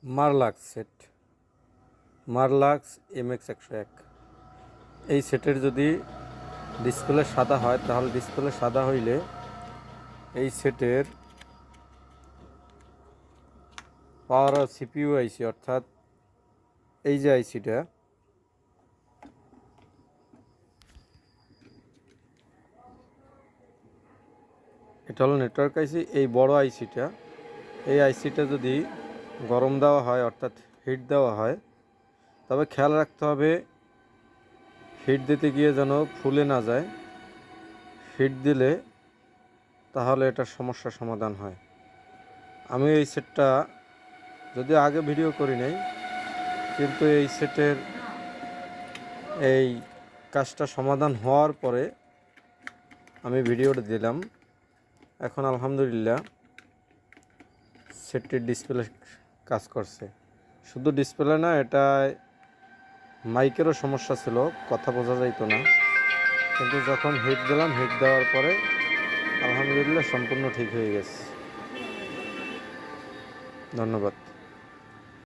মারলাক্স set, মারলাক্স MX101। এই সেটের যদি ডিসপ্লে সাদা হয় তাহলে ডিসপ্লে সাদা হইলে এই সেটের পাওয়ার CPU আইসি, অর্থাৎ এই যে আইসিটা, এটা হলো নেটওয়ার্ক আইসি। এই বড় আইসিটা, এই আইসিটা যদি গরম দেওয়া হয় অর্থাৎ হিট দেওয়া হয়, তবে খেয়াল রাখতে হবে হিট দিতে গিয়ে যেন ফুলে না যায়। হিট দিলে তাহলে এটার সমস্যার সমাধান হয়। আমি এই সেটটা যদি আগে ভিডিও করি নাই, কিন্তু এই সেটের এই কাজটা সমাধান হওয়ার পরে আমি ভিডিওটা দিলাম। এখন আলহামদুলিল্লাহ সেটটির ডিসপ্লে কাজ করছে। শুধু ডিসপ্লে না, এটায় মাইকেরও সমস্যা ছিল, কথা বোঝা যাইতো না। কিন্তু যখন হিট দিলাম, হিট দেওয়ার পরে আলহামদুলিল্লাহ সম্পূর্ণ ঠিক হয়ে গেছে। ধন্যবাদ।